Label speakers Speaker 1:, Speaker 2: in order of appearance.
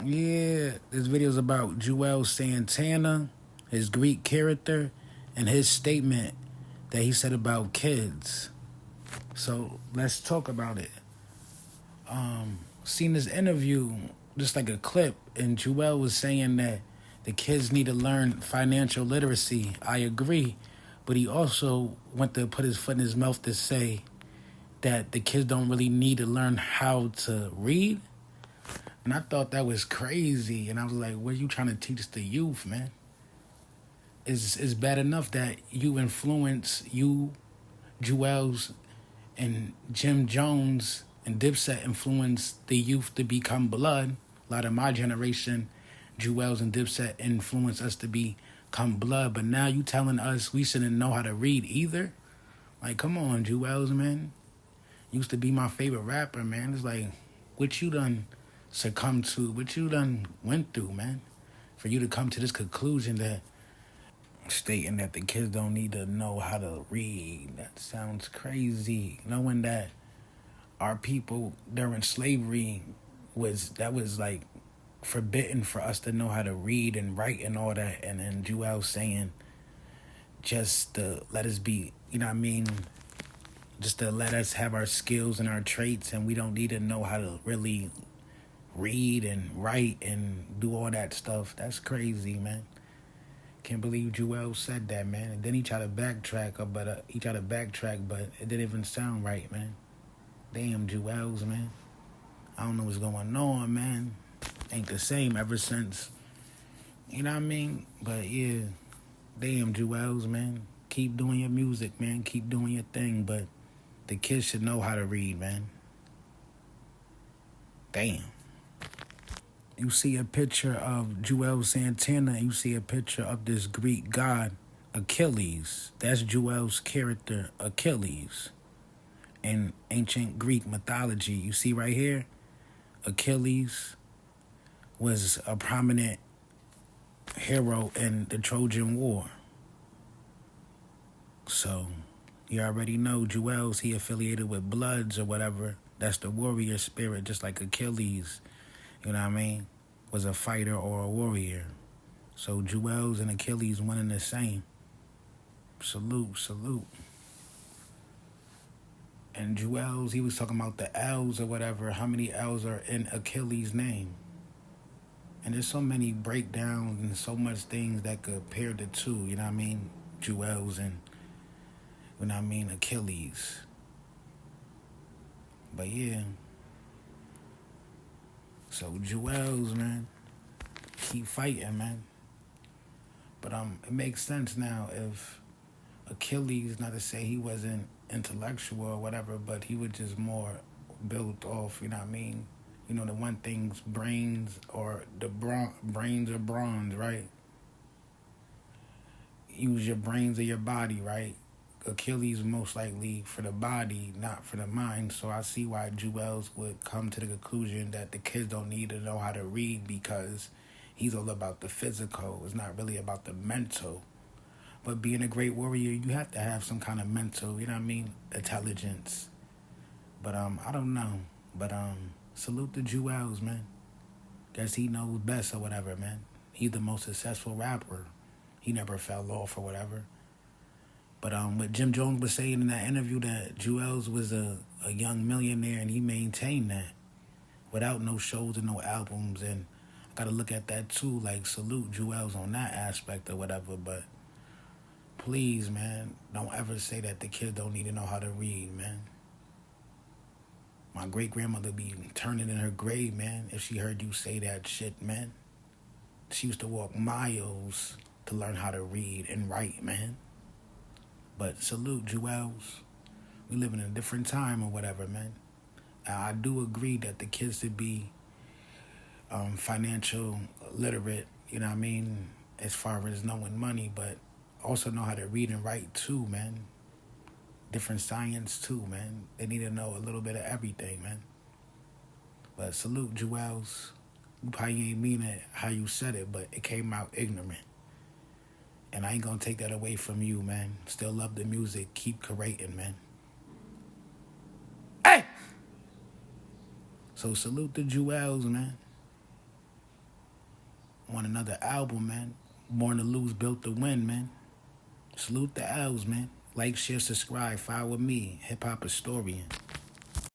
Speaker 1: Yeah, this video's about Juelz Santana, his Greek character, and his statement that he said about kids. So let's talk about it. Seen this interview, just like a clip, and Juelz was saying that the kids need to learn financial literacy. I agree, but he also went to put his foot in his mouth to say that the kids don't really need to learn how to read. And I thought that was crazy. And I was like, what are you trying to teach the youth, man? It's bad enough that Juelz, and Jim Jones and Dipset influenced the youth to become blood. A lot of my generation, Juelz and Dipset influenced us to become blood. But now you telling us we shouldn't know how to read either? Like, come on, Juelz, man. Used to be my favorite rapper, man. It's like, what you done succumbed to, what you done went through, man. For you to come to this conclusion that stating that the kids don't need to know how to read. That sounds crazy. Knowing that our people during slavery was like forbidden for us to know how to read and write and all that. And then Juelz saying just to let us be, you know what I mean? Just to let us have our skills and our traits, and we don't need to know how to really read and write and do all that stuff. That's crazy, man. Can't believe Juelz said that, man. And then he tried to backtrack, but it didn't even sound right, man. Damn, Juelz, man. I don't know what's going on, man. Ain't the same ever since. You know what I mean? But yeah, damn, Juelz, man. Keep doing your music, man. Keep doing your thing, but the kids should know how to read, man. Damn. You see a picture of Juelz Santana, and you see a picture of this Greek god, Achilles. That's Juelz's character, Achilles. In ancient Greek mythology, you see right here, Achilles was a prominent hero in the Trojan War. So, you already know Juelz, he affiliated with Bloods or whatever. That's the warrior spirit, just like Achilles, you know what I mean, was a fighter or a warrior. So Juelz and Achilles one and the same. Salute, salute. And Juelz, he was talking about the L's or whatever. How many L's are in Achilles' name? And there's so many breakdowns and so much things that could pair the two, you know what I mean? Juelz and, you know what I mean, Achilles. But yeah. So Juelz, man, keep fighting, man. But it makes sense now if Achilles, not to say he wasn't intellectual or whatever, but he was just more built off, you know what I mean? You know, the one thing's brains or brains or bronze, right? Use your brains or your body, right? Achilles most likely for the body, not for the mind. So I see why Juelz would come to the conclusion that the kids don't need to know how to read because he's all about the physical. It's not really about the mental. But being a great warrior, you have to have some kind of mental, you know what I mean, intelligence. But I don't know. But salute to Juelz, man. Guess he knows best or whatever, man. He's the most successful rapper. He never fell off or whatever. But what Jim Jones was saying in that interview that Juelz was a young millionaire and he maintained that without no shows and no albums. And I got to look at that too, like salute Juelz on that aspect or whatever. But please, man, don't ever say that the kids don't need to know how to read, man. My great-grandmother be turning in her grave, man, if she heard you say that shit, man. She used to walk miles to learn how to read and write, man. But salute, Juelz. We live in a different time or whatever, man. I do agree that the kids should be financial literate, you know what I mean, as far as knowing money, but also know how to read and write too, man. Different science too, man. They need to know a little bit of everything, man. But salute, Juelz. You probably ain't mean it how you said it, but it came out ignorant. And I ain't gonna take that away from you, man. Still love the music. Keep creating, man. Hey! So salute to Juelz, man. on another album, man. Born to Lose, Built to Win, man. Salute the L's, man. Like, share, subscribe, follow me, hip hop historian.